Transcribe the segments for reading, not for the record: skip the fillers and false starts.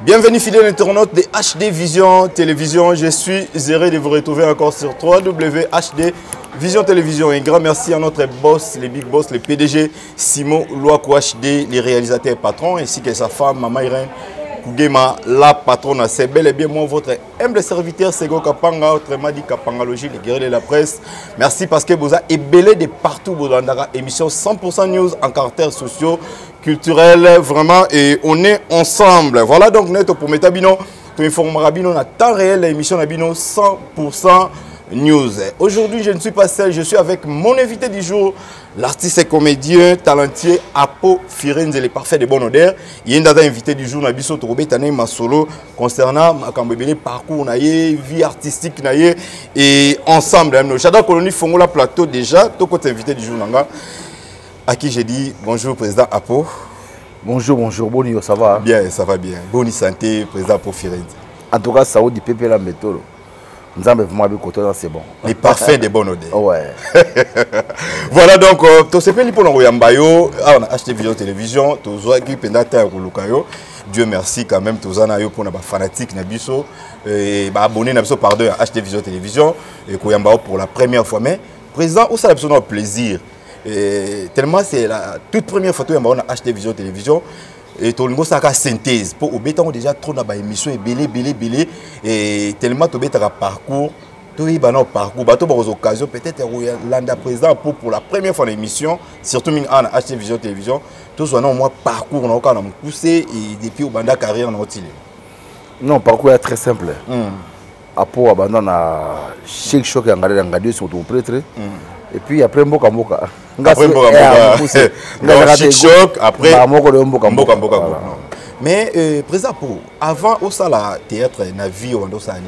Bienvenue fidèles internautes de HD Vision Télévision. Je suis heureux de vous retrouver encore sur www.HD Vision Télévision. Un grand merci à notre boss, les big boss, le PDG Simon Louakou HD, les réalisateurs patrons, ainsi que sa femme, Maman Irène Kougema, la patronne. C'est bel et bien moi, votre humble serviteur, Sego Kapanga, autrement dit Kapangalogie, les guerriers de la presse. Merci parce que vous avez ébélé de partout, vous avez émission 100% news en caractère sociaux, culturel, vraiment, et on est ensemble. Voilà donc notre pour Metabino, tout informera Bino en temps réel, l'émission Nabino 100% news. Aujourd'hui, je ne suis pas seul, je suis avec mon invité du jour, l'artiste et comédien talentueux Apo Firenze, le parfait de bonne odeur. Il y a un invité du jour, Nabiso Torobé Tane Masolo, concernant le parcours, vie artistique, et ensemble. J'adore Colonie Fongola Plateau déjà, tout côté invité du jour. À qui j'ai dit bonjour président Apo. Bonjour, bonjour, Boni, ça va? Bien, ça va bien. Bonne santé, président Apo Firenze. En tout cas, ça va du pépé la méthode. Nous avons vraiment côté c'est bon. Les parfaits de bonne odeur. Ouais. Voilà donc, tu sais pas pour l'envoyer on a acheté Vision Télévision, tu as qui pendata Lukayo. Dieu merci quand même, tu as pour les fanatiques Nabiso et abonné Nabiso pardon à acheter Vision Télévision et Koyambao pour la première fois. Mais président, où ça a plaisir. Et tellement c'est la toute première photo on a acheté Vision Télévision et tout le monde ça a synthèse pour au déjà trop dans ba émission et belé et tellement tu as parcours tu y bano parcours bateau aux occasions peut-être l'anda président pour la première fois l'émission surtout on a acheté Vision Télévision tout soit non moi parcours on a poussé et depuis au banda carrière on a non parcours est très simple après abandonne à chaque chose qui a regardé sur ton prêtre et puis après Mboka après choc après mais président pour avant au sala théâtre na vie on doit aller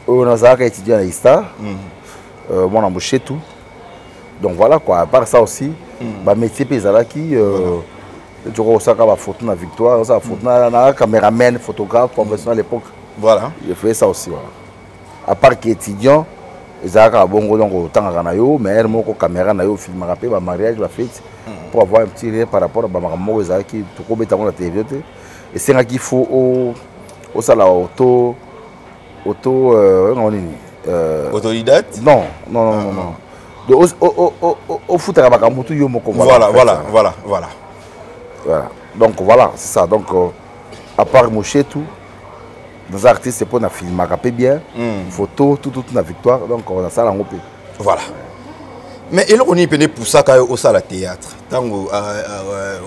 on a ça étudiant à Ista moi on a embauché tout donc voilà quoi à part ça aussi bah métier paysan qui tu vois ça comme photo na victoire ça photo na caméraman photographe professionnel à l'époque voilà je fais ça aussi voilà à part qu'étudiant Ezaka bongo donc autant à mais elle moko caméra na yo film rappelé ba mariage la fête pour avoir un petit lien par rapport à ba mamo ezaki to ko beta na télévision et c'est là qu'il faut au sala auto autodidacte non de au foot à ba mutu yo moko voilà donc voilà c'est ça donc à part Mouché tout nos artistes c'est pour na film rapper bien photo tout na victoire donc on a ça en opé voilà mais et là on y peut pour ça au sala théâtre tango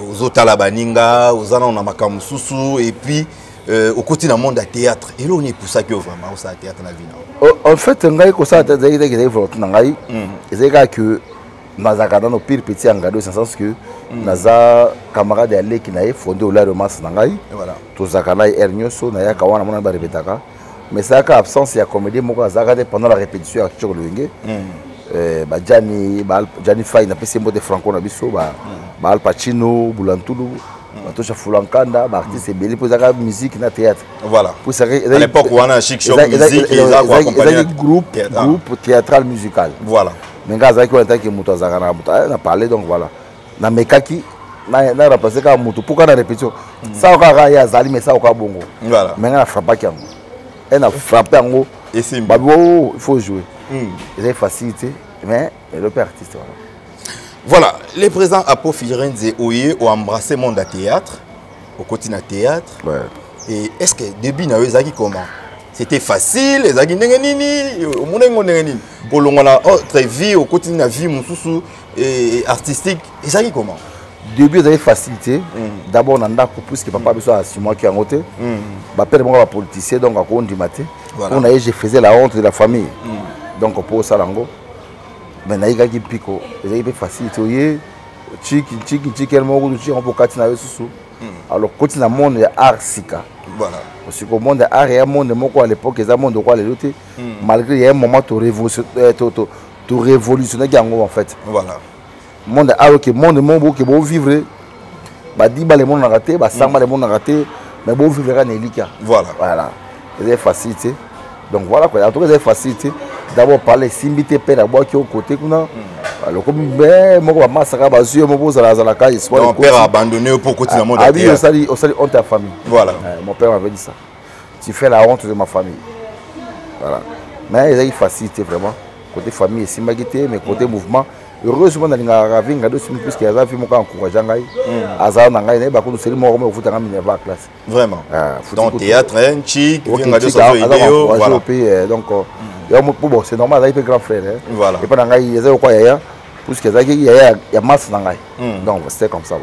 aux otala baninga aux ana on a makamususu et puis au côté dans monde à théâtre et là on y pour ça que vraiment au sala théâtre na vie en fait ngai ko ça il faut ngai c'est que nazaka dans nos pire petit engado c'est sens que naza camarade ya leki na fondé au la romance ngai voilà to zakana ernyoso na ya kawana mona ba répétaka mais ça ka absence ya comédie moko azaka pendant la répétition à Tchokoloenge ba Jani Fay na pesi mbo de Franco na biso ba Al Pacino Bulantulu ba tosha Fulankanda ba artiste belé pour zaka musique na théâtre voilà pour ça à l'époque on a chic show musique et ça accompagner groupe théâtral musical voilà mais ngazaki on tant que muto azaka na parler donc voilà na mekaki na remplacer ka muto pour kana répétition ça o ka ya zali mais ça o ka bongo voilà mais na frappe ki yango elle a frappé yango et c'est il faut jouer c'est facilité mais le père artiste voilà les présents Apo Firenze Oye ont embrassé le monde à théâtre au quotidien théâtre et est-ce que début na ezaki comment c'était facile ezaki ndenge nini omonengo ndenge nini bolongola autre vie au quotidien na vie mususu et artistique ezaki comment début ils avaient facilité d'abord nanda pour plus que papa biso assumé qui en côté ba père moi politicien donc à compte du matin on a je faisais la honte de la famille donc pour ça lango mais naïga qui pico ils avaient facilité oye chiki quel mot tu on peut katina susu alors côté na monde art sika voilà parce que le monde art et monde moko à l'époque ils a monde quoi les autres malgré il y a un moment to révolutionner gango en fait voilà monde art que monde mon que bon vivre ba di ba le monde raté ba samba le monde raté mais bon vivre en elika voilà c'est facilité donc voilà quoi en tout cas c'est facilité d'abord parler simbité père d'abord qui au côté kuna Alors comme ben moko ba masaka ba zuyo moko za la ka espoir. Mon père a abandonné pour continuer mon théâtre. Ah oui, on s'est honte à famille. Voilà. Mon père m'avait dit ça. Tu fais la honte de ma famille. Voilà. Mais il y a une facilité vraiment. Côté famille, c'est magité, mais côté mouvement. Heureusement, dans les ravins, plus qu'il y a des gens qui ont encouragé. Azar Nangai, il y a beaucoup de séries morts, mais au foot, il y a une classe. Vraiment. Dans le théâtre, un chic, il y a des gens donc, c'est normal, il y a des grands frères. Voilà. Et pendant il y a quoi, il y a plus qu'il y a masse Nangai. Donc, c'était comme ça.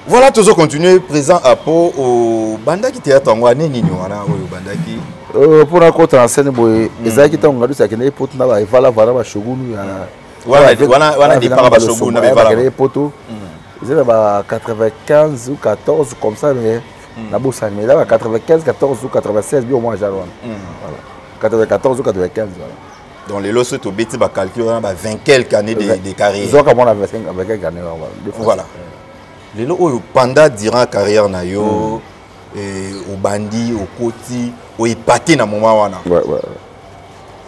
Voilà, toujours continuer présent à Pau au Bandaki Théâtre en Wane Nino, au Bandaki. Pour la côte en scène, les gens qui ont regardé ça, qui n'ont pas de voilà, voilà, Shogun. Voilà, des parabashogun, on a des poteaux. Ils étaient à 95 ou 14 comme ça, mais la bourse mais là, 95, 14 ou 96, bien au moins, Jaron. Voilà. 94 ou 95, voilà. Donc les lots sont au bêtis, calculer 20 quelques années de carrière. Ils ont comme on a 25 quelques années. Voilà. Les lots pendant durant la carrière, au bandit, au côté, au épaté dans le moment.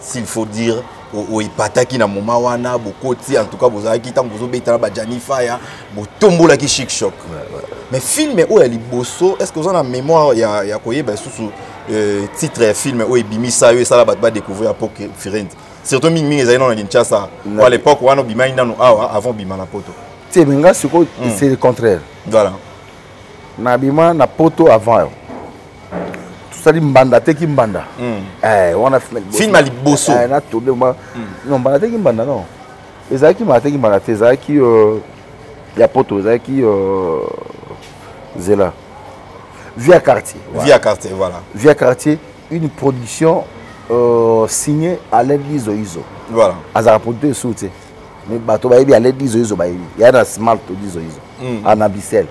S'il faut dire, au épaté qui dans le moment, au côté, en tout cas, vous avez quitté, vous avez été là, Janifa, vous tombez là qui chic choc. Mais film, où est-ce que vous avez la mémoire, il y a quoi, sous titre film, où est Bimisa, et ça va découvrir à Pok Firenze. Surtout, ils ont dans Kinshasa. À l'époque, on a Bima avant Bima na poto. C'est le contraire. Voilà. Na Bima na poto avant. Tout ça dit mbanda te ki mbanda. On a film ali bosso. Na tourné non mbanda te ki mbanda non. Ezaki mbanda te ki mbanda te ezaki ya poto ezaki zela. Via quartier. Via quartier, voilà. Via quartier, une production signée à l'aide d'Izo. Voilà. Azara produit sous tu sais. Mais bateau ba yebi à l'aide d'Izo ba yebi. Il y a na smart d'Izo. En Abissel.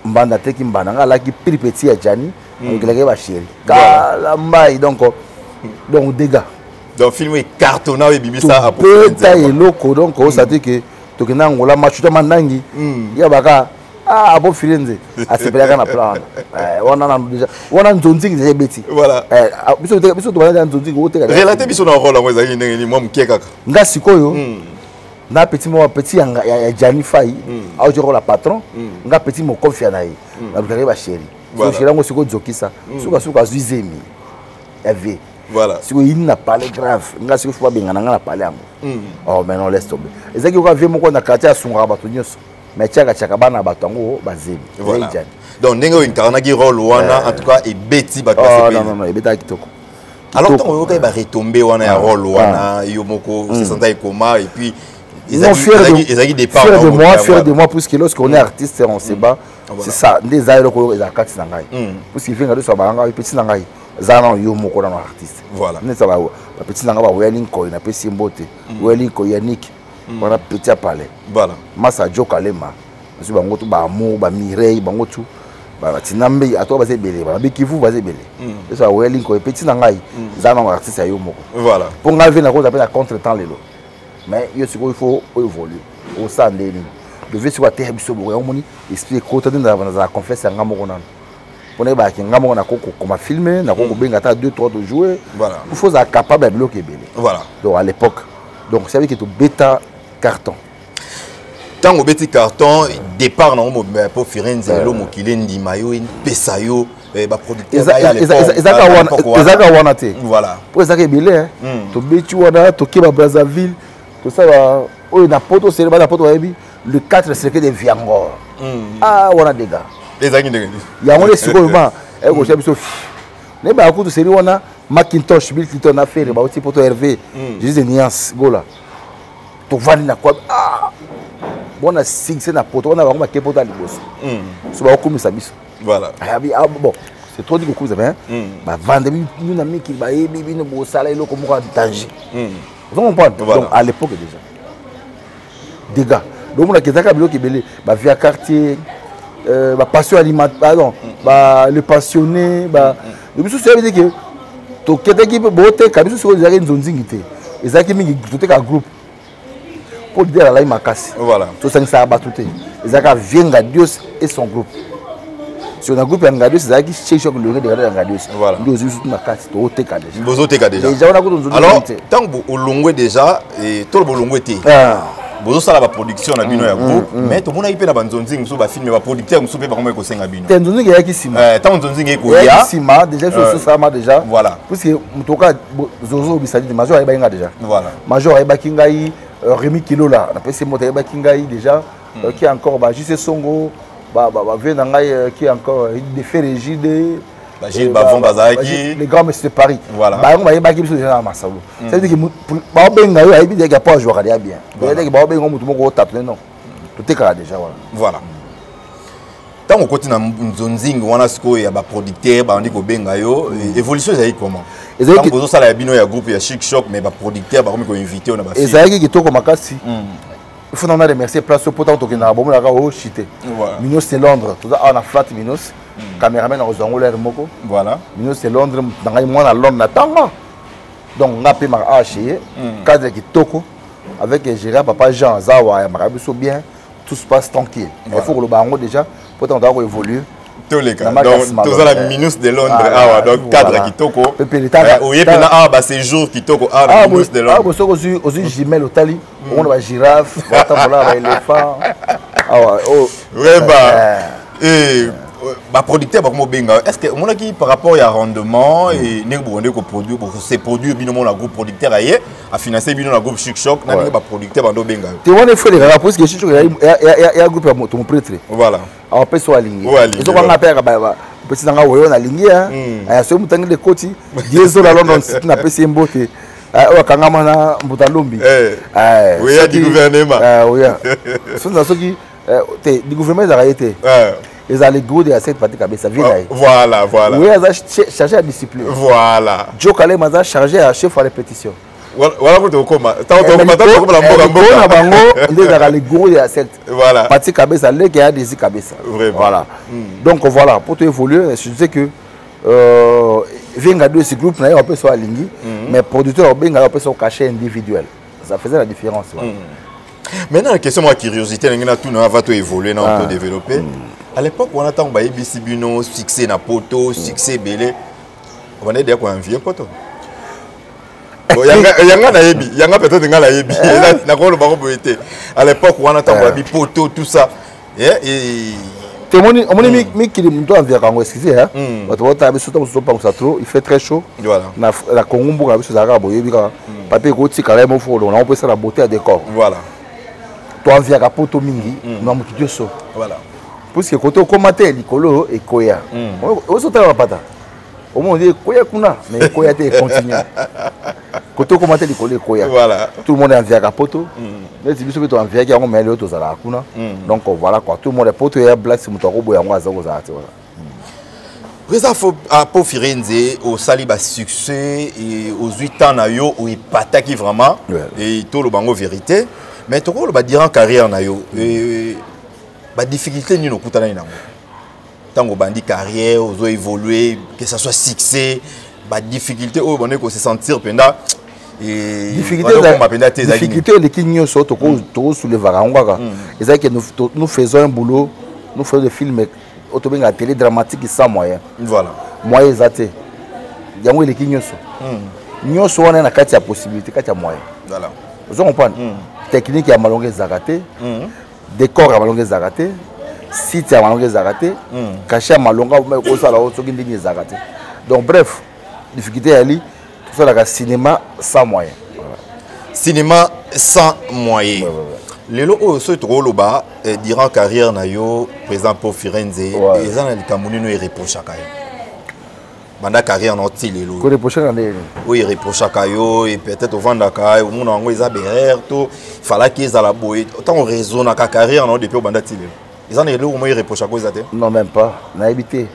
Mbanda te ki mbanda ngala ki petit ya Jani. Donc la guerre chérie. Kalambai donc dégâts. Donc film est cartonnant et bibi ça à Peta et loco donc ça dit que to kena ngola machuta mandangi. Ya baka ah bon Firenze. A se pela na plan. On a déjà on a nzonzi déjà beti. Voilà. Biso to bana nzonzi ko te. Relater biso na rôle moi ezali ndenge ni moi mkieka. Nga sikoyo. Na petit mo petit ya Jani Fai. A je la patron. Nga petit mo confia na yi. Na bukare ba chérie. Voilà. Si je suis Zokisa, si je suis voilà. Si il n'a pas les grave, il a pas bien parlé. Oh, mais non, laisse tomber. Et c'est que vous avez vu mon quartier à son rabat. Mais tchaka tchakabana batango bazemi. Voilà. Donc, n'engo incarna qui rôle wana en tout cas et Betty bat passer. Non, et Betty kitoko. Alors, quand on va retomber wana ya rôle wana, yomoko se sentait coma et puis non, fier de moi, puisque lorsqu'on est artiste, on se bat. C'est ça, des aïeux qui ont des cartes sangai. Puisqu'il fait que ça va en petit sangai, zana yo moko dans artiste. Voilà. Ne ça va, petit sangai va wearing coin, na petit mbote, wearing coin Yannick, on a petit palais. Voilà. Massa Jo Kalema, monsieur bango tout ba amour, ba Mireille, bango tout, ba tinambe, à toi ba zebele, ba bikivu ba zebele. C'est ça wearing coin petit sangai, zana artiste yo moko. Voilà. Pour enlever na cause appelle la contre-temps lelo. Mais il faut évoluer au sein de l'île. Le vieux soit terrible sur le monde, explique côté de la confesse à Ngamoron. On est back, Ngamoron a comme filmé, n'a pas bien 2-3 de jouer. Voilà. Il faut être capable de bloquer. Voilà. Donc à l'époque, donc c'est avec que bêta carton. Tant au bêta carton, départ dans le pour Firenze, l'homme qui est dit maillot, une pesayo, producteur. Voilà. Pour ça que billet, to bêtu wana, to kiba Brazzaville. Tout ça va na poto c'est na poto le 4 c'est que des viangor. Ah on a des gars. Les amis de. Il y a on est seulement et go chabi sofi. Ne ba ko to série wana Macintosh Bill Clinton a fait ba oti poto Hervé. Juste nuance gola. To vali na quoi ah. Bona sing c'est na poto on a ba ke poto ali boss. So ba ko misa biso. Voilà. Ah bon. C'est trop dit que vous avez ba vendre nous na miki ba yebi bino bo sala ilo ko mo danger. Vous comprenez? Voilà. Donc à l'époque déjà. Dégâts. Donc on a quelqu'un qui est belé, bah via quartier, bah passion alimentaire, pardon, bah le passionné, bah. Le plus souvent c'est que to quelqu'un qui peut botter, quand sur les arènes zonzingité. Et ça qui met tout un groupe. Pour dire à la makasi. Voilà. Tout ça ça a battu. Et ça vient à Dieu et son groupe. Si on a groupe Ngadios, c'est qui chez choc le de Ngadios. Voilà. Nous aussi tout ma carte au TK déjà. Bozo TK déjà. Déjà on a goûté. Alors tant que au longwe déjà et tout le longwe té. Bozo sala ba production na bino ya groupe mais to mona ipe na banzonzi muso ba film ba producteur muso pe ba ko senga bino. Tenzonzi ya kisima. Tant nzonzi ko ya. Kisima déjà sur ça ma déjà. Voilà. Parce que mutoka Zozo bisali de major ba inga déjà. Voilà. Major ba kingai Rémi Kilo là, na pese mota ba kingai déjà qui est encore ba juste Songo venangai qui est encore des faits rigides. Gilles Bavon Bazaki. Les grands messieurs de Paris. Voilà. Bah on va y baquer déjà à Massalo. Ça veut dire que ba benga yo ayibi déjà pas jouer bien. Il dit que ba benga mutu moko taper non. Tout est clair déjà voilà. Voilà. Tant on continue na nzonzingi wana siko ya ba producteur ba ndiko benga yo évolution ezali comment? Ezali que ça la bino ya groupe ya Chic Choc mais ba producteur ba ko inviter on a ba. Ezali que toko makasi. Il faut nous remercier place au potent qui n'a bon la au chité. Minos c'est Londres. Tout ça on a flat Minos. Caméraman aux angulaires moko. Voilà. Minos c'est Londres dans les mois à Londres natanga. Donc on a payé ma acheter cadre qui toko avec Gérard papa Jean Zawa et Marabiso bien tout se passe tranquille. Il faut que le baron déjà potent d'avoir évolué. Tous les cas. Donc tout ça la Minos de Londres donc cadre qui toko. Oye pena ba séjour qui toko Minos de Londres. Ah bosso aux jumelles au tali. On a girafe, on éléphant. Producteur est-ce que mon qui par rapport à rendement et ces produits binomo la groupe producteur a financé binomo la groupe Chic Choc na ba producteur bando benga tu vois les frères les rapports que Chic Choc il y a groupe mon prêtre voilà on peut soit aligné ils ont pas appel ba petit nanga woyo na lingi hein so mutangi de koti diesel la London city na pesi mbote wakangama na mbutalumbi oui ya du gouvernement oui so ça qui du gouvernement ils a été ils allaient goûter à cette partie ça vient voilà oui ils ont chargé à discipline voilà Joe Kalem a chargé à chef à répétition voilà pour te comment tant comme la mboka na bango ndé allait goûter à cette voilà partie kabesa les qui a des kabesa voilà donc voilà pour te évoluer je disais que Venga de ce groupe on peut soit aligné mais producteur Venga on peut soit caché individuel ça faisait la différence maintenant la question moi curiosité on a tout va tout évoluer on peut développer à l'époque on attend ba ABC bino succès na poto succès belé on est dire quoi envier poto yanga na yebi yanga peut-être ngala yebi na ko le bako boité à l'époque on attend ba bi poto tout ça et on mi qui me doit envier quand excusez hein tu vois ta biso to pas ça trop il fait très chaud voilà la Congo ka biso za ka boyebi ka papier ko tika la mo fo on peut ça la beauté à décor voilà to envier ka poto mingi na mutu dioso voilà parce que quand on commente l'icolo et koya on saute la pata au moins dit koya kuna mais koya te continue quand on commente l'icolo et koya voilà tout le monde est envié à poto mais si vous êtes envié qui a on met l'autre aux ala kuna donc voilà quoi tout le monde est poto et black si muto ko boya ngwa za ko za ate voilà Reza pour Firenze au saliba succès et aux 8 ans na yo ou ipata qui vraiment et tout le bango vérité mais tout le ba dire en carrière na yo ba difficulté ni no kutana ina tango bandi carrière ozo évoluer que ça soit succès ba difficulté o bonné ko se sentir penda et difficulté les kinyo so to ko soulever ngaka et ça que nous faisons un boulot nous faisons des films autobenga télé dramatique sans moyen voilà moyen zaté yango les kinyo so nyoso wana na kati ya possibilité kati ya moyen voilà vous comprenez technique ya malonge zakaté décor à malongue zaraté site à malongue zaraté caché à malonga ko sala o soki ndini zaraté donc bref difficulté ali tout ça la cinéma sans moyen cinéma sans moyen lelo o so to loba durant carrière na yo présent pour Firenze et ça na likamuni no reproche ka banda carrière na ti lelo ko reproche na ndeni oui reproche ka yo et peut-être au vanda ka o mona ngo eza berère to fala ki eza la boye autant on raisonne na carrière na depuis au banda ti lelo ils en est lelo mo reproche ko eza te non même pas na habité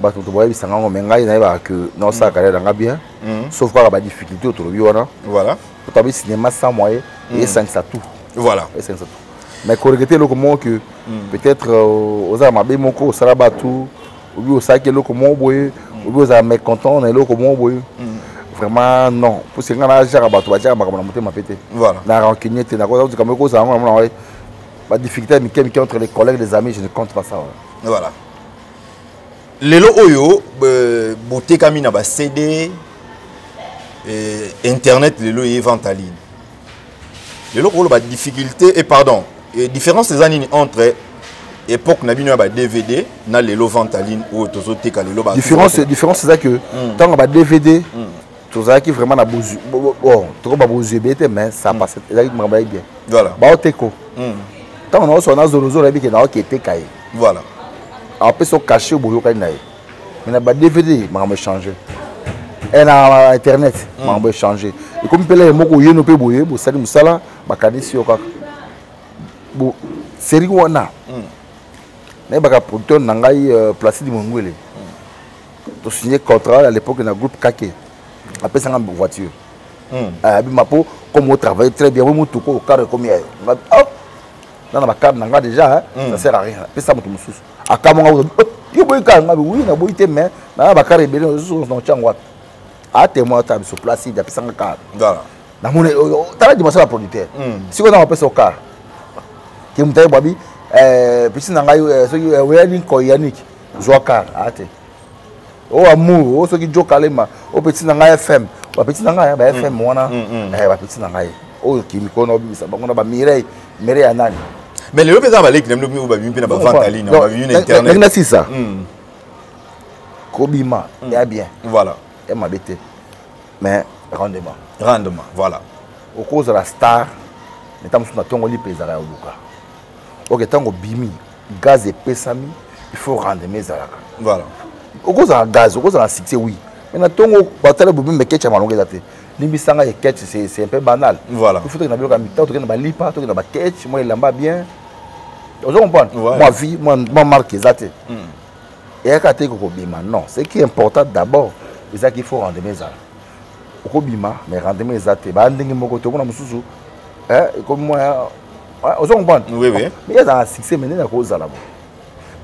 ba to boye bisanga ngo mengai na ba que non ça carrière nga bien sauf quoi ba difficulté autour bi wana voilà pour tabi cinéma sans moyen et ça tout voilà et ça tout mais correcter le comment que peut-être aux amabe moko sala batu ou bi au sac le comment boye vous êtes mécontent, on est là comme on vraiment non. Pour ce qui est de la voilà. La rancune, la difficulté entre les collègues, les amis, je ne compte pas ça. Voilà. lelo oyo beauté kamina ba CD internet lelo et vente en ligne. Lelo ko ba difficulté et pardon, différence des années entre époque nabino ba DVD na lelo vente en ligne ou tozo teka lelo ba différence c'est ça que tant ba DVD toza qui vraiment na bozu bon to ba bozu bete mais ça passe exactement bien. Voilà. Ba oteko. Tant on a so na zoro zoro bi ke na o ke teka. Voilà. Après so caché boyo ka na. Mais na ba DVD m'a me changer. Et na internet m'a me changer. Et comme pele moko yeno pe boye bo sali musala ba kanisi yo kaka. Bo série wana. Mais baka producteur nangai Placide Mongwele. To signé contrat à l'époque dans groupe Kake. Après ça une voiture. Mapo comme on travaille très bien, on tout au carré comme hier. Dans ma carte nanga déjà ça sert à rien. Après ça mutu mususu. Akamonga yo boy ka ngabi oui na boy te mais na ba carré belé mususu na changwa. A témoin ta sur Placide après ça carte. Voilà. Na mone tala di masala producteur. Si on a appelé son car. Ki mutaye babi petit nanga so wedding ko Yannick Joaka ate o amour o so ki jokalema o petit nanga FM ba petit nanga ba FM wana ba petit nanga o ki mikono bisa bango na ba Mireille anani mais le pesa ba lek nem no ba bimpe na ba vente en ligne ba bimpe internet na c'est ça kobima ya bien voilà et ma bête mais rendement voilà au cause de la star metamos na tongo li pesa ya luka. Ok, tant que bimi, gaz et pesami, il faut rendre mes alaka. Voilà. Au cause de gaz, au cause de la succès, oui. Mais tant que bataille de bimi, mais qu'est-ce que tu as fait? Limbisanga et ketch, c'est un peu banal. Voilà. Il faut que tu aies un mi-temps, tu aies un lipa, tu aies un ketch, moi il l'a bien. Vous comprenez? Moi vie, moi marque ça. Et à côté de bima, non. Ce qui est important d'abord, c'est ça qu'il faut rendre mes alaka. Au bima, mais rendre mes alaka. Bah, on dit que moi mususu, comme moi. Vous comprenez? Oui, oui. Mais il y a un succès maintenant à cause de la.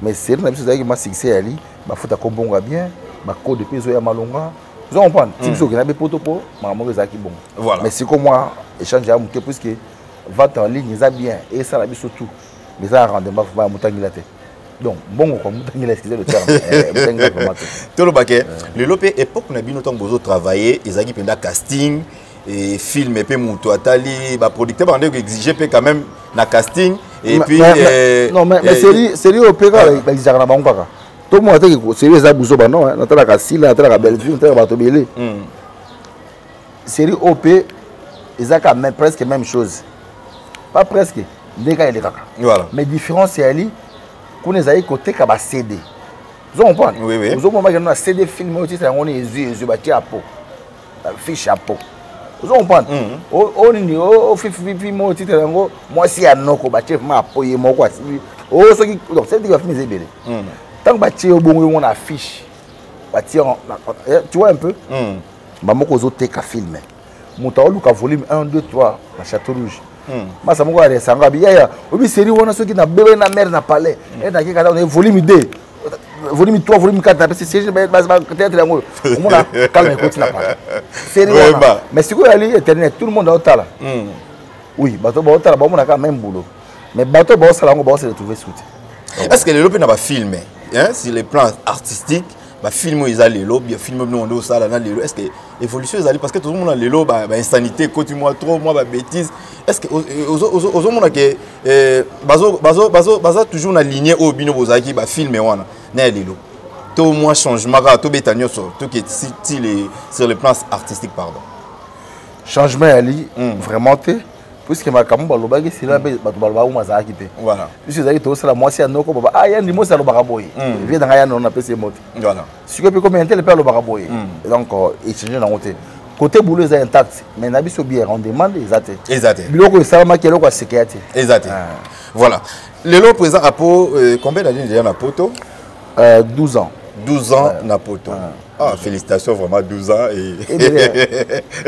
Mais c'est là que ma succès ali, ma faute à combonga bien, ma code de peso ya malonga. Vous comprenez? Si vous avez poto po, ma maman est bon. Voilà. Mais c'est comme moi échanger à mon que puisque vente en ligne ça bien et ça la vie surtout. Mais ça rendement va montagne la tête. Donc bon comme montagne la excusez le terme. Montagne vraiment. Tout le baquet. Le lopé époque on a bien autant besoin travailler, ils ont penda casting et film et puis muto atali ba producteur ba ndeko exiger quand même na casting et puis non mais série au pega ba exigera na bango kaka tout le monde a que série za buzo ba non na tala ka sila na tala ka Bellevue na tala ba tobele série OP ezaka même presque même chose pas presque ndeka ele kaka voilà mais différence c'est ali kuna ezali côté ka ba CD vous comprenez oui oui vous comprenez que na CD film au titre ngoni ezu ba ti apo fiche apo. Vous comprenez? On fifi mo titre ngo moi si anoko ba chef ma apoyer moko asi. Oh ce qui donc c'est dire film zebele. Tant que ba tie obongo on affiche. Ba tie tu vois un peu? Ba moko zo teka film. Muta oluka volume 1 2 3 na Château Rouge. Masa moko ya sanga biya obi série wana soki na bébé na mère na palais. Et na kika on volume 2. Volume 3, volume 4, parce que c'est peut-être l'amour. On a calme écoute la parole. Série mais si vous allez internet, tout le monde a autant là. Oui, bateau ba autant là, on a quand même boulot. Mais bateau ba ça là, on va se retrouver sous. Est-ce que les lobes n'a pas filmé hein sur les plans artistiques, ba film ils allaient lobes, bien film nous on ça là dans les est-ce que évolution ils allaient parce que tout le monde a les lobes ba insanité, côté moi trop moi ba bêtise. Est-ce que aux monde que bazo toujours na lignée au bino bozaki ba filmer wana. Nélo. Tout moins changement, tout bétanio sur tout qui est sur le plan artistique pardon. Changement ali vraiment té puisque ma kambo balobaki c'est là ba balba ou mazaki té. Voilà. Puisque zaki to sala moi si anoko baba ah ya ndimo sala bakaboy. Vie dans ya non apesi mot. Voilà. Si que peut commenter le père le bakaboy. Donc échanger na côté. Côté boulot est intact mais na biso bien on demande exact. Exact. Biloko salama ki eloko sécurité. Exact. Voilà. Le lot présent à Pau combien d'années déjà na Poto? 12 ans. 12 ans na Poto. Ah, félicitations vraiment 12 ans et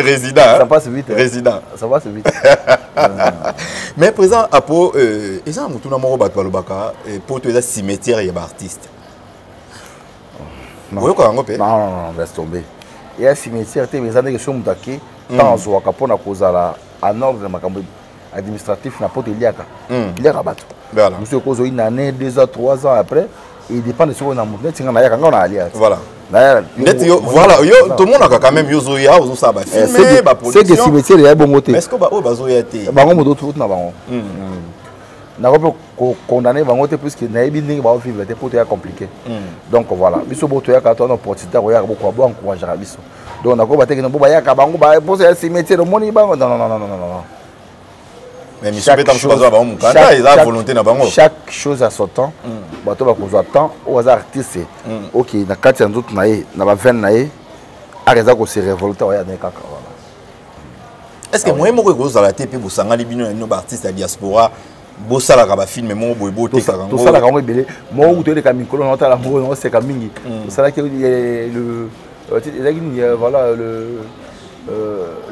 résident. Ça passe vite. Résident. Ça passe vite. Mais présent à Pau, ils ont tout le monde battu Baka et Poto est un cimetière et un artiste. Non, laisse tomber. Il y a un cimetière, il y a des gens qui tant soit capon à cause en ordre administratif na Poto il y a battu. Voilà. Monsieur cause une année, 2 ans, 3 ans après. il dépend de ce qu'on a monté c'est on a quand on a allié voilà voilà tout le monde a quand même yozoya ozo ça ba filmer ba production c'est que cimetière il y a bon côté est-ce que ba bazoya té bango moto tout na bango na ko condamner bango té puisque na yebi ndenge ba vivre té pour te compliqué donc voilà biso boto ya ka to na opportunité ko ya ko ba encourager biso donc na ko ba te que no ba ya ka bango ba poser un cimetière le moni bango non. Mais chaque chose à son temps. Bato ba kozwa temps au hasard artiste. OK, na kati nzoto na ye, na ba veine na ye, areza ko se révolter ya na kaka voilà. Est-ce que moi moko ko zala te pe bosanga libino no ba artiste ya diaspora bosala ka ba film mo boyebo te ka ngo. To sala ka ngo belé, mo ou to le ka mikolo na tala mo no se ka mingi. To sala ke le voilà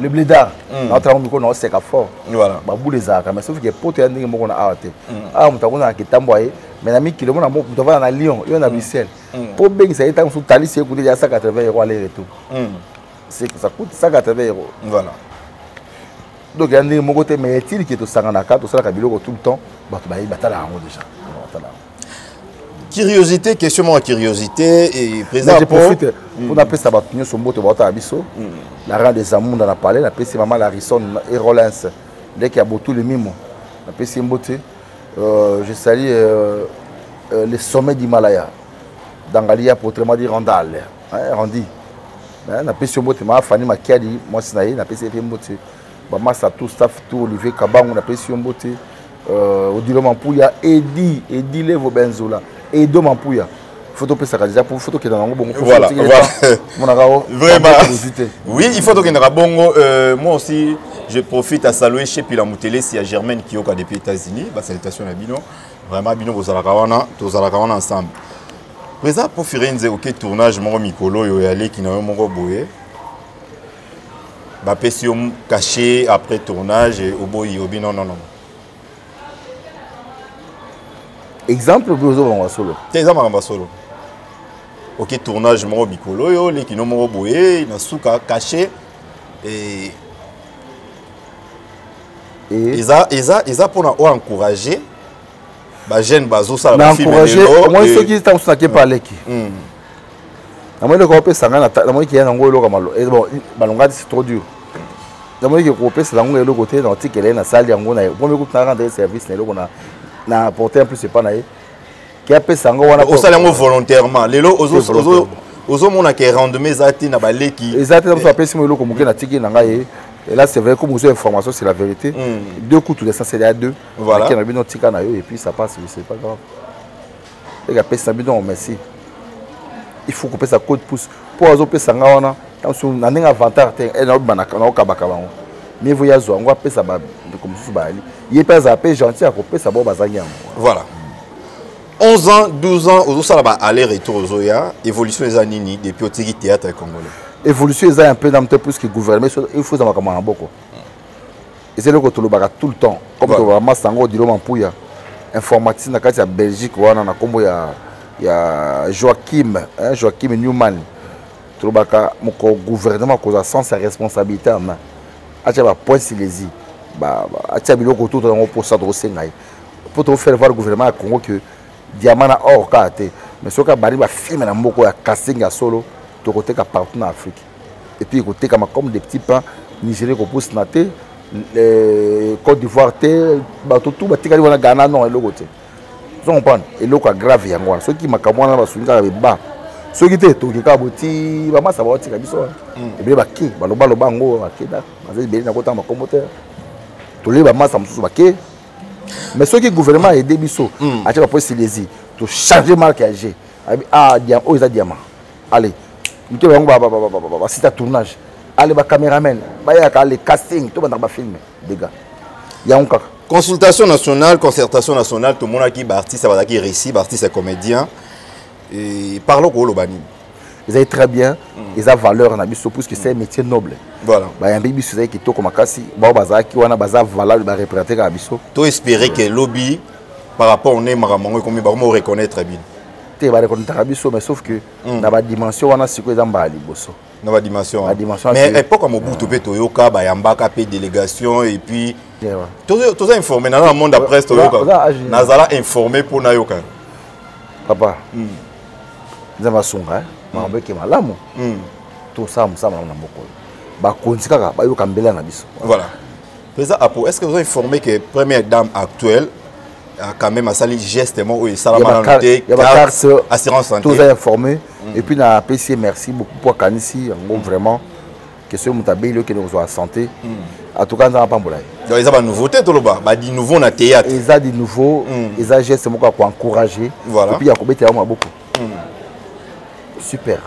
le blédard notre homme qu'on a c'est fort voilà ba boule za mais sauf que pote ndenge moko na arté mutakona kitamboye mais na mi kilomona mo mutava na Lyon yo na Bruxelles pour bengi ça est sous tali c'est coûter 180 € aller retour c'est que ça coûte 180 €. Voilà donc ndenge moko te mais est-il que to sangana ka to sala ka biloko tout le temps ba to ba batala ngo déjà curiosité question moi curiosité et président je profite pour appeler ça batunyo sombo to bota biso la rang des amours dans la palais la PC maman Larison et Rollins dès qu'il y a beaucoup le mimo la PC mbote je salue les sommets d'Himalaya d'Angalia pour autrement dire Randal Randi la PC mbote ma Fanny Makiadi moi sinaye la PC mbote ba massa tout staff tout Olivier Kabango la PC mbote Odilo Mampouya Edi Levo Benzola et deux Mampouya photo pesa déjà pour photo qui est dans bon voilà mon vraiment oui il faut que dans bongo moi aussi je profite à saluer chez Pila Moutélé si à Germaine qui est depuis les États-Unis bah salutations à Bino vraiment Bino vous allez kawana ensemble président pour faire un OK tournage mon mikolo yo aller qui na mon boye bah pesio caché après tournage et au boy obi non exemple Brozo Bamba solo. Exemple Bamba solo. OK tournage mo bikolo yo les kino mo boye na suka caché et eza pour encourager ba jeune bazo ça la film encourager moi ceux qui sont saqués par l'équipe. Na moi le groupe sanga na moi qui est ngo lo kamalo et bon balonga c'est trop dur. Na moi qui groupe c'est ngo le côté dans tikele na salle yango na premier coup na rendre service na lo na na apporter en plus c'est pas naïe qui a fait sango wana au salango volontairement lelo ozo mona ke rendement zati na baleki ezati na so apesi mo loko muke na tiki na ngai et là c'est vrai que vous avez information c'est la vérité deux coups tout les c'est à deux voilà qui na bino tika na yo et puis ça passe c'est pas grave les gars pesa bino merci il faut couper sa code pouce pour ozo pesa nga wana tanso na ninga avantage te et na banaka na okabaka bango mais vous yazo ngo pesa ba comme ça ba ali il peut zapper gentil à couper sa bo bazangi voilà 11 ans 12 ans ozo sala ba aller retour ozoya évolution des anini depuis au théâtre congolais évolution est un peu dans le plus que gouvernement il faut ça comme beaucoup et c'est le que tout le baga tout le temps comme tu vraiment sango dilo Mampouya informatique na kati ya Belgique wana na kombo ya Joachim Newman tout le baga mon gouvernement cause sans sa responsabilité en main acha ba point silesi ba acha biloko tout dans pour ça de sengai pour te faire voir le gouvernement à Congo que diamant na or kate mais soka bari ba film na mboko ya Kasenga solo to côté ka partout en Afrique et puis côté comme des petits pains Nigeria ko pousse na te Côte d'Ivoire te ba tout ba tikali wana Ghana non et le côté vous comprenez et le quoi grave yango ceux qui makamwana ba sunga ba ceux qui te to ka boti ba masa ba tika biso et bien ba ki ba loba ngo ba ki da ba be na kota makomote to le ba masa mususu ba ki mais ceux qui gouvernement aidé biso a tu pas silesi to changer marque AG diamant oh diamant allez mito bango ba site à tournage allez ba caméraman ba ya ka le casting to ba ba filmer des gars ya on kaka consultation nationale concertation nationale tout le monde qui ba artiste ba qui récit ba artiste comédien et parlons ko lobani ils ont très bien ils ont valeur na biso parce que c'est un métier noble voilà ba yambi biso zaki to ko makasi ba bazaki wana baza valeur ba représenter ka biso to espérer que lobby par rapport on est maramongo comme ba mo reconnaître bien te ba reconnaître biso mais sauf que na ba dimension wana siko ezamba liboso na ba dimension mais époque mo butu pe to yoka ba yambaka pe délégation et puis tous informé dans le monde après to yoka nazala informé pour na yoka papa nzambe asunga makambo ke malamu tosala mosala malamu na mokolo bakonzi kaka bayoka mbela na biso. Voilà. Président Apo, est-ce que vous avez informé que première dame actuelle a quand même sali gestement où il s'est ramené carte assurance santé. Tous informé et puis na PC merci beaucoup pour Kanisi vraiment que ce mutabeli que nous soit santé. En tout cas ça va pas mbolaye. Donc ils ont nouveauté tout le bas, ba di nouveau na théâtre. Ils a di nouveau, ils a gestement quoi pour encourager. Voilà. Et puis il y a kobeta beaucoup. Super.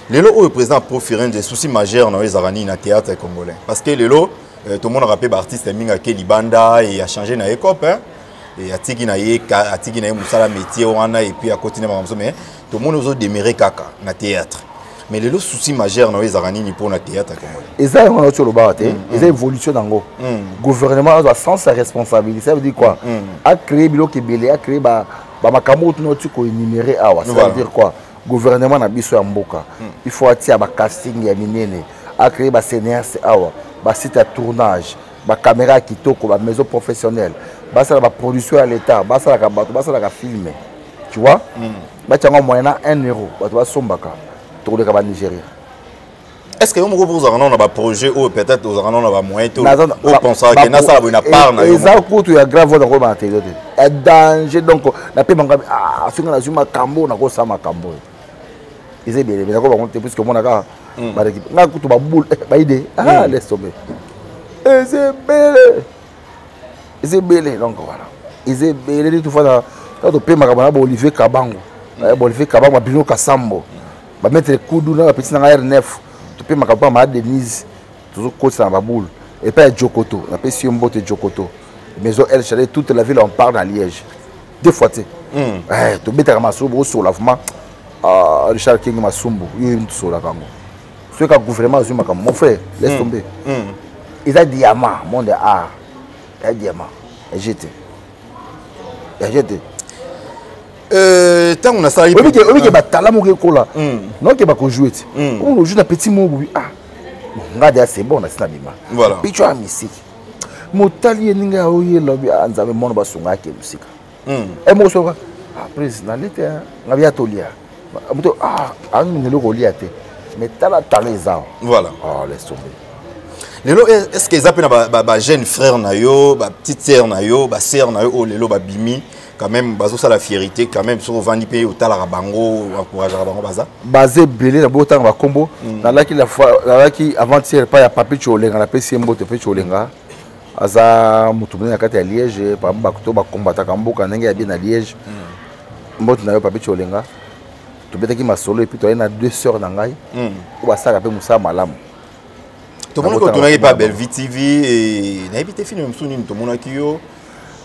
Le président proféré des soucis majeurs dans les arani na théâtre congolais parce que tout le monde rappelle l'artiste Minga Kelly Banda et a changé na écope et a tiki na musala métier wana et puis a continué mais tout le monde a démarré kaka na théâtre mais le souci majeur dans les arani ni pour na théâtre congolais et ça on a sur le bas ils évolution dans gouvernement a sens sa responsabilité ça veut dire quoi a créé bilo kebele a créé ba makambo tout notre ko énumérer awa ça veut dire quoi gouvernement na biso ya mboka il faut atia ba casting ya minene a créé ba CNRS awa ba site à tournage ba caméra kitoko ba maison professionnelle ba ça ba production à l'état ba ça la film tu vois ba tanga moyen 1 euro ba to ba sombaka to le ka Nigeria. Est-ce que vous avez un projet ou peut-être vous avez un moyen ou pensez que na ça na part na ça coûte ya grave dans ko matériel et danger donc na pe manga singa na zuma kambo na ko sama kambo ils est bien ko ba compter puisque mon aka ba équipe na kutu ba boule ba idée laisse tomber ils est belé donc voilà ils est belé tout fois na to pe manga ba Olivier Kabango Olivier Kabango bino Kasambo ba mettre kudu na petit na R9 to pe manga ba Denise toujours coach na ba boule et pas Djokoto na pe Siombote Djokoto maison El Chalet toute la ville on parle à Liège deux fois tu to beta ma sobo sur lavement Richard King Masumbu yo sur la kango ce que gouvernement zuma comme mon frère laisse tomber ils a diamant monde art un diamant et j'étais tant on a ça oui que ba talent mo ko la non que ba ko jouer on joue na petit mot ngade c'est bon na sinabima voilà puis tu as musique motali ninga oye lobi anzabe mono basunga ke musika et mo so président l'été ngabia tolia muto angelo ko liate mais tala taleza voilà laisse tomber lelo est-ce que ça peut ba jeune frère na yo ba petite sœur na yo ba sœur na yo lelo ba bimi quand même bazo ça la fierté quand même sur vandi pays au tala bango encourager bango baza basé belé na botanga ba kombo na laki avant-hier pas ya papi cholenga na pesi mbote pe cholenga aza mutumene na kati ya Liège pa bakuto ba combattre kamboka ndenge ya bien na Liège mbote na yo papi cholenga to betaki masolo et puis to na deux sœurs na ngai ko basaka pe musa malamu to mono ko to na pas Belle Vie TV et na éviter film même soni to mono ki yo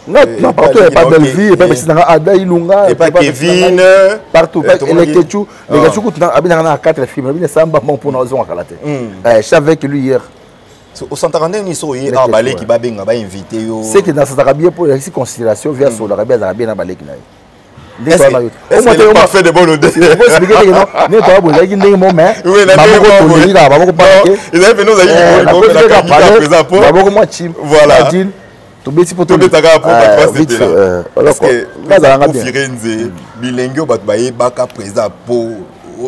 non partout il pas Belle Vie et pas ici na Ada Ilunga et pas Kevin partout pas les Ketchou na abina na 4 films abina samba bon pour nous on kalate je savais que lui hier au Santarandé ni so yi balé ki ba benga ba invité yo c'est que dans Santarabie pour ici considération via sur l'Arabie na balé ki na est-ce que pas fait de bonnes odeurs ne toi vous avez dit mon mais voilà to beti poto to betaka po ba c'était là parce que ngazanga Firenze bilengo bat baye baka président po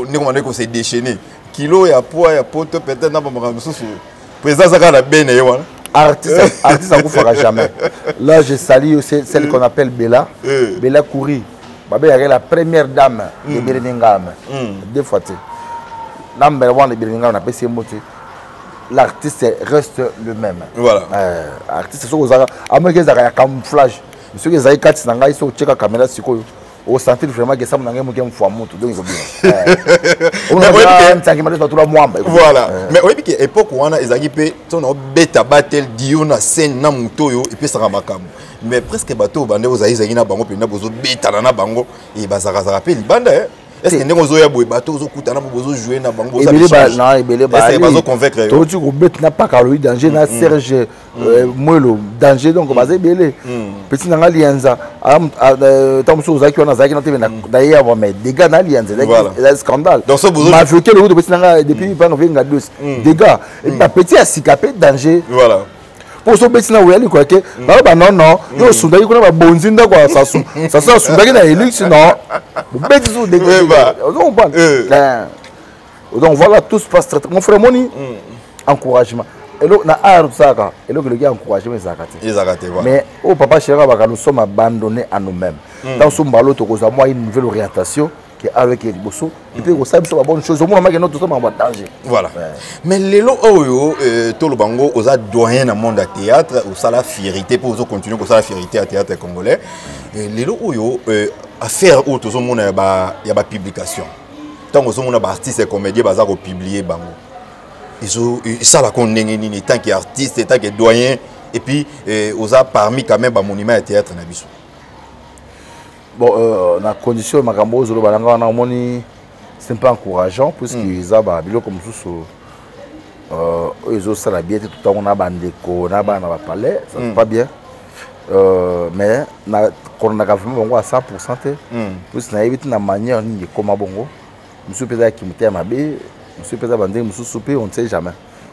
ne comment ko se déchaîner kilo ya poids ya poto peut-être na ba mususu président zaka na bene yo artiste ça vous fera jamais là je salue celle qu'on appelle Bella Bella Kouri babé la première dame de Birmingham deux fois number 1 de Birmingham na pesi mbote l'artiste reste le même. Voilà. Artiste so ozaka ameke zaka ya camouflage. Monsieur que zai kati nanga iso cheka caméra sikoyo. Au sentir vraiment que ça nanga mo kem fwa moto donc bien. On a un tanki malais pas tout la mwamba. Voilà. Mais oui que époque wana ezaki pe to na beta battle dio na scène na moto yo et puis ça makambo. Mais presque bateau bande ozai zaki na bango pe na bozo beta na bango et bazaka zaka pe libanda est-ce que ndenge ozoya boye bato ozokutana bozo jouer na bango ça non ebele ba est-ce que bazo convaincre to tu ko bet na pas Carlo danger na Serge Moelo danger donc baza ebele petit nanga lianza tamso ozaki wana zaki na tebe na d'ailleurs mais dégâts na lianza c'est scandale donc ça bozo ma voté le petit nanga depuis pas venga dos dégâts et petit a sikapé danger voilà poso betina oyali quoi que ba non yo sundaki kuna ba bonzinda quoi ça sundaki na elix non betizo de on va donc voilà tout se passe très mon frère moni encouragement et là na art saka et là que le gars encouragement zakati mais au papa chéri ba nous sommes abandonnés à nous-mêmes dans ce mbalo to koza moi une nouvelle orientation qui avec les bosso et puis ça c'est une bonne chose au moins que nous sommes en danger voilà mais lelo oyo to lobango oza doyen na monde à théâtre ou ça la fierté pour continuer comme ça la fierté à théâtre congolais lelo oyo affaire où to mona ya ba publication tant que mona ba artiste et comédien baza ko publier bango ils ça la kondenge nini tant que artiste tant que doyen et puis oza parmi quand même ba monument à théâtre na biso. Bon, la condition makambo zolo balanga na moni c'est pas encourageant puisque ça ba bilo comme sous ils ont ça la bien tout le temps on a bandeko na ba na palais ça c'est pas bien mais na qu'on a vraiment à 100% plus na éviter na manière ni comme bongo monsieur pesa qui mettait ma bé monsieur pesa bandé monsieur souper on ne sait jamais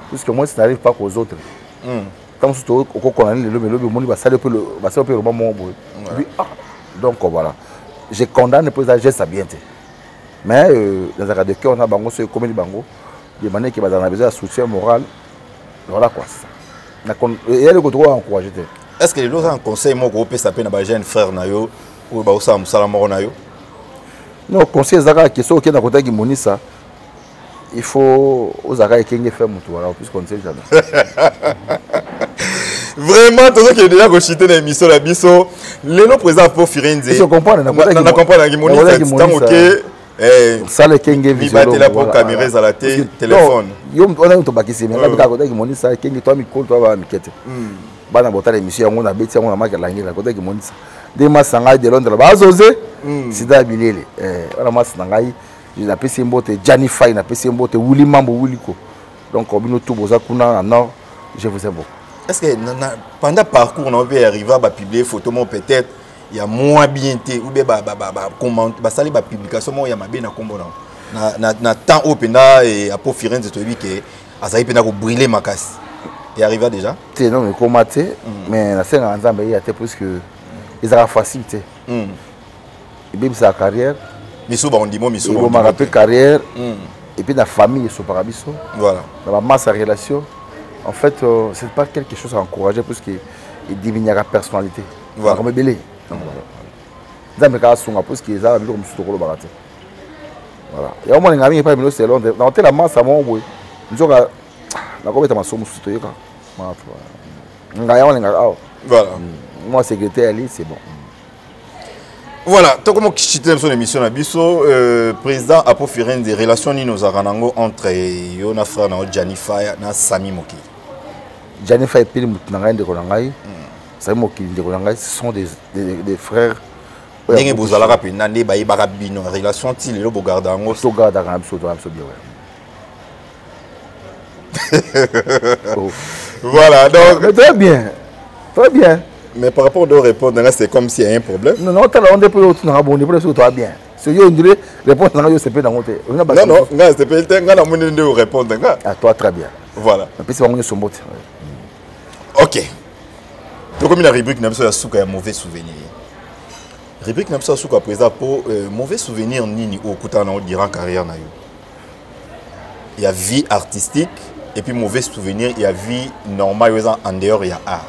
puisque moi ça n'arrive pas qu'aux autres tant surtout au connaît le moni va ça le moment puis donc voilà, je condamne pour ça, j'ai ça bien. Mais dans un cas de cœur, on a bango sur comme bango, de manière qui va dans besoin de soutien moral. Voilà quoi ça. Il y a le côté encouragé. Est-ce que les autres en conseil moi qu'on peut s'appeler na jeune frère nayo ou ba osa musala moro nayo? Non, conseil zaka qui sont qui na côté qui moni ça. Il faut aux zaka qui ngé faire mutu voilà puisqu'on ne sait jamais. Vraiment, tout ce qui est déjà rechuté dans l'émission, la biso, les noms présents pour Firenze. Je comprends, on a compris la guimoni, ça le kenge visuel. Il va pour caméra à la téléphone. On a un toba qui s'est mis là, on a guimoni ça, kenge toi mi call toi va mi kete. Bana bota l'émission, on a bêti, on a marqué la guimoni, côté guimoni ça. Des massangai de Londres, bah osé, c'est d'habilé. On a massangai, je l'appelle Simbote, Gianni Fay, on appelle Simbote, Willy Mambo Williko. Donc on a tout boza kuna en nord, je vous aime beaucoup. Est-ce que pendant le parcours, on peut arriver à publier des photos, peut-être il y a moins bien ou bien comment ça les publications il y a bien na temps open et à pour Firenze de lui que azaï pena ko brûler ma casse. Il arrive déjà? C'est non mais comment mais la scène en Zambie il y a plus que ils ont la facilité. Et bien sa carrière. Miso ba on dit moi miso. Il m'a rappelé carrière et puis la famille sur parabiso. Voilà. La masse à relation. En fait, ce n'est pas quelque chose à encourager parce qu'il diminue la personnalité. Voilà. Comme belé. Voilà. Il y a au moins un ami qui parle de l'eau. Dans la masse à mon bout. Nous avons la comète à ma somme sous toi. Voilà. Moi, secrétaire Ali, c'est bon. Voilà, tout comme je son émission à Bisso, président Apo Firenze des relations nos aranango entre Yona frère Gianni Fay et Sami Moki. Gianni Fay et Moutinangai de Kolangai, Sami Moki de Kolangai, ce sont des frères. Nengue bozala rapide, nande bayi barabino, relation til le bogarda ango. So garda quand absolument bien. Voilà, donc très bien. Très bien. Mais par rapport aux réponses, c'est comme s'il y a un problème. Non, non, on est pour tout bon, on est toi bien. Si on dirait réponse dans c'est pas dans côté. Non, non, c'est pas le temps, on a mon de répondre. À toi très bien. Voilà. Et puis c'est vraiment son mot. OK. Donc comme la rubrique n'a pas souka un mauvais souvenir. Rubrique n'a pas souka présent pour mauvais souvenir ni au kutana durant carrière na yo. Il y a vie artistique et puis mauvais souvenir, il y a vie normale en dehors il y a art.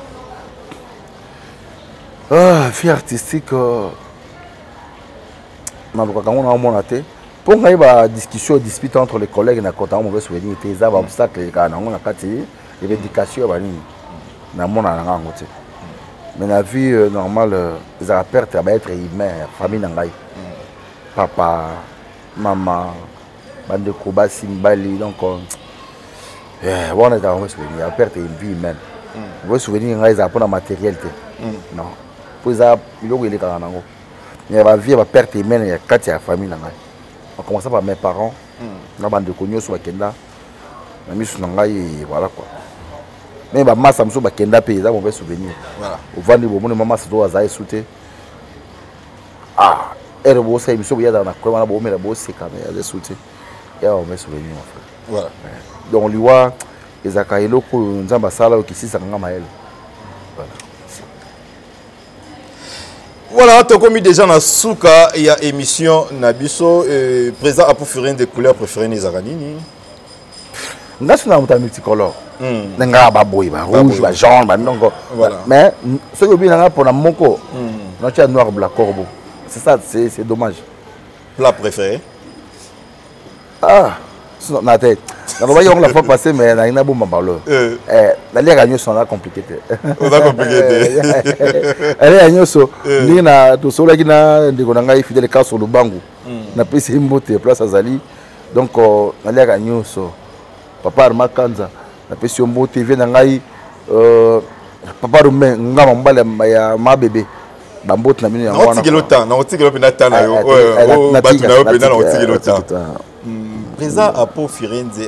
Ah, vie artistique, quand on a monté, pour qu'il y ait une discussion, dispute entre les collègues, on a mauvais souvenir, il y a des obstacles, il y a des éducations, il y a mais la vie normale, les perte à être humain, famille nangai, papa, maman, bande de Koba, Simbali, donc on est dans un souvenir, la perte une vie humaine. Vous souvenir, il y a un matériel. Non. Il y a une vie, une perte humaine, il y a 4 familles. On commence par mes parents, la bande de Cognos, sur Kenda, la mise sur Nangaï, voilà quoi. Mais ma masse, je suis Kenda, pays, ça mauvais souvenir. Voilà. Au vent de mon maman, c'est toi, Azaï Souté. Ah, et le beau, c'est une chose, il y a dans la cour, mais le beau, c'est quand même, il y a des soutés. Il y a un mauvais souvenir, en fait. Voilà. Donc, lui, il y a des gens qui sont qui sont Voilà, tu as commis déjà dans Souka, il y a émission Nabiso, présent à pour faire des couleurs préférées des Aranini. Nous avons un multicolore. Nous avons un rouge, un jaune, mais ce que nous avons pour la Moko, nous avons un noir, blanc, corbeau. C'est ça, c'est dommage. Plat préféré? Ah, c'est dans la tête. On l'a pas passé, mais il y a un bon parleur. La ligue à nous sont là compliquée. On a compliqué. Elle est à nous, nous na tout cela qui n'a de qu'on a fidèle cas sur le bango. Na pris une moto place à Zali. Donc la ligue à nous, papa Arma Kanza, na pris une moto vient n'angai papa Romain, n'anga mbala ya ma bébé. Bambot na mini ya wana. Na otiki lo pena tana yo. Oh, batu na yo pena na otiki lo tana. Présent à Pau Firenze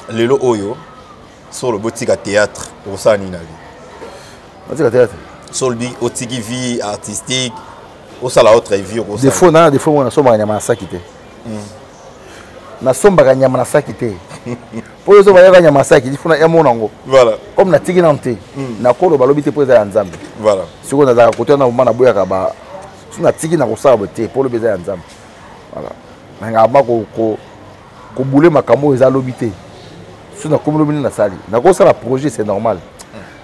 Lelo Oyo sur le boutique à théâtre pour ça ni navi. Boutique à théâtre. Sur le boutique vie artistique au ça la autre vie au ça. Des fois on a somba nyama sa kité. Na somba nyama sa kité. Pour les somba nyama sa kité, il faut na yamonango. Voilà. Comme na tiki nanté. Na ko lo balobité pour za nzambe. Voilà. Si on a za côté na mama na boya ka ba. Si na tiki na ko sa boté pour le beza nzambe. Voilà. Ko boule makamo eza lobité si na comme lobini na sali na ko sala projet c'est normal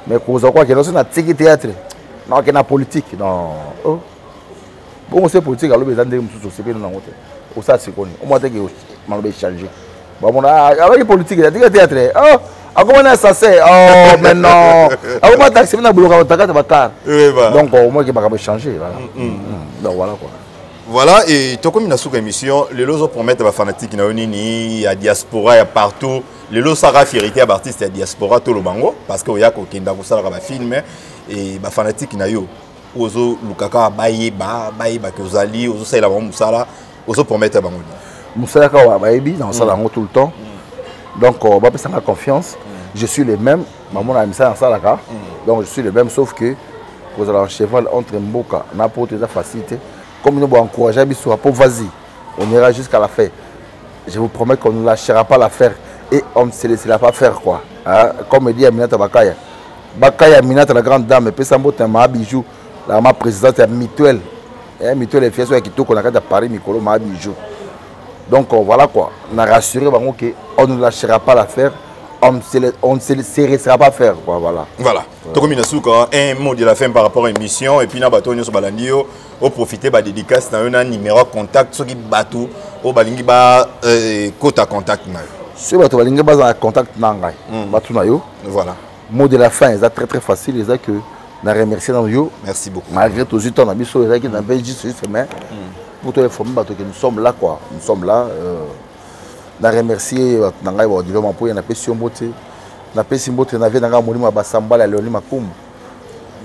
mais ko za quoi que na tiki théâtre na que na politique non oh bon c'est politique alobe za ndenge mususu c'est bien na ngote o ça c'est connu au moins que malobe changer bon mon avec politique la théâtre oh akomana ça c'est oh mais non akoma taxi na bloka takata bakar donc au moins que bakaba changer voilà donc voilà quoi. Voilà, et tu as comme une émission, les lots promettent à fanatique il y a diaspora, il y a partout. Les lots Sarah Fierité à artiste il y a diaspora tout le bango parce que il y a quelqu'un qui a film et les fanatiques na yo. Ozo Lukaka baye ba kozali, ozo ça il a vraiment musala, ozo promettre à bango. Musala ka bayebi dans ça là tout le temps. Donc on va passer ma confiance. Je suis le même, maman a mis ça dans ça là. Donc je suis le même sauf que vous allez en cheval entre Mboka, n'importe quelle facilité. Comme nous encourager pour vas-y, on ira jusqu'à la fin. Je vous promets qu'on ne lâchera pas l'affaire et on ne se laissera pas faire quoi. Hein? Comme dit Aminata Bakaya. Bakaya Aminata la grande dame, et puis ça m'a ma bijou, la ma présidente est mutuelle. Mutuelle est fière sur qui tout qu'on a à Paris, Mikolo ma bijou. Donc voilà quoi. On a rassuré qu'on ne lâchera pas l'affaire. On ne se laissera pas faire quoi, voilà. Voilà. Un mot de la fin par rapport à l'émission et puis na bato sur balandio au profiter ba dédicace na un numéro contact ceux qui batou au balingi ba côte à contact na. Ce bato balingi ba en contact na ngai. Batou na yo. Voilà. Mot de la fin, c'est très très facile, c'est que na remercier dans yo. Merci beaucoup. Malgré tout ce temps na biso c'est que na juste mais pour te informer bato que nous sommes là quoi. Nous sommes là na remercier nangai ba diloma po na pesi mbote na pesi mbote na vie nanga molimo ba sambala leoni makumbu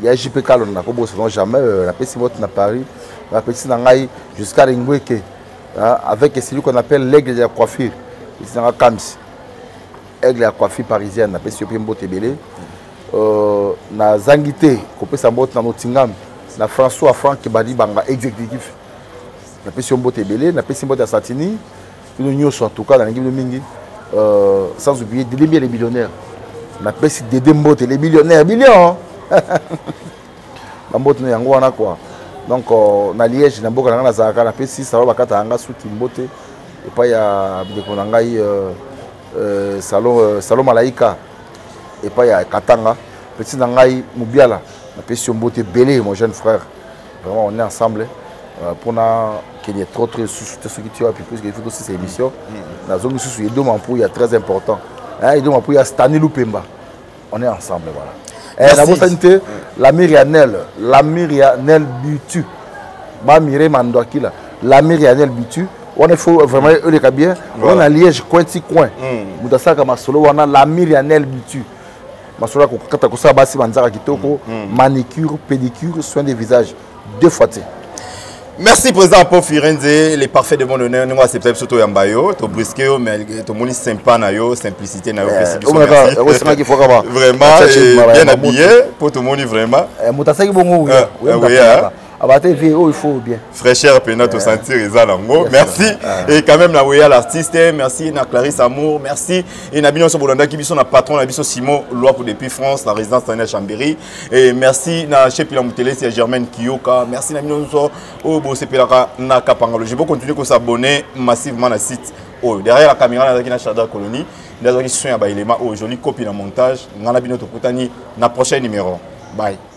ya JP Kalo na ko bosse jamais na pesi mbote na Paris na pesi nangai jusqu'à Ringweke avec celui qu'on appelle l'aigle de la coiffure ici dans Kams aigle de la coiffure parisienne na pesi mbote belé na zangité ko pesa mbote na Nottingham na François Franck Badi banga exécutif na pesi mbote belé na pesi mbote à Satini. Nous en tout cas dans l'équipe de Mingi, sans oublier Dédé les millionnaires. On a pris Dédé Mbote, les millionnaires, millions. Mbote nous quoi. Donc on a Liège, on a pris 6 salons à Souti Mbote. Et puis il y a Salon Malaika. Et puis il y a Katanga. Petit Nangaï Moubiala. On a pris Mbote Belé, mon jeune frère. Vraiment on est ensemble. Pour qu'il y ait trop de ce qui tu as plus qu'il faut aussi ces émissions. Dans la zone où il y a deux mampouilles très important. Il y a deux mampouilles à Stani Lupemba. On est ensemble voilà. La santé, la Myrianel Butu. Ma Mire Mandoakila. La Myrianel Butu. On est faux vraiment eux les bien. On a Liège coin petit coin. Moudassa Kamasolo on a la Myrianel Butu. Masolo kata kosa basi manzara kitoko manicure, pédicure, soin des visages 2 fois. Merci président Pau Firenze, les parfaits de mon honneur, nous acceptons surtout Yambayo, to brisque mais to moni sympa na yo, simplicité na yo, vraiment bien habillé pour tout le monde vraiment. Moutassa ki bongo oui. abaté vie il faut bien fraîcheur pena to sentir ezalango merci et quand même na weya l'artiste merci na Clarisse Amour merci et na bino so bolanda ki biso na patron na biso Simon Loapo depuis France la résidence Tania Chambéry et merci na chef la Mutele c'est Germaine Kiyoka merci na bino so o bo sepelaka na Kapangalo je vais continuer ko s'abonner massivement na site derrière la caméra na Chada Colonie ndazaki soin ya ba élément joli copie na montage ngana bino to kutani na prochain numéro bye.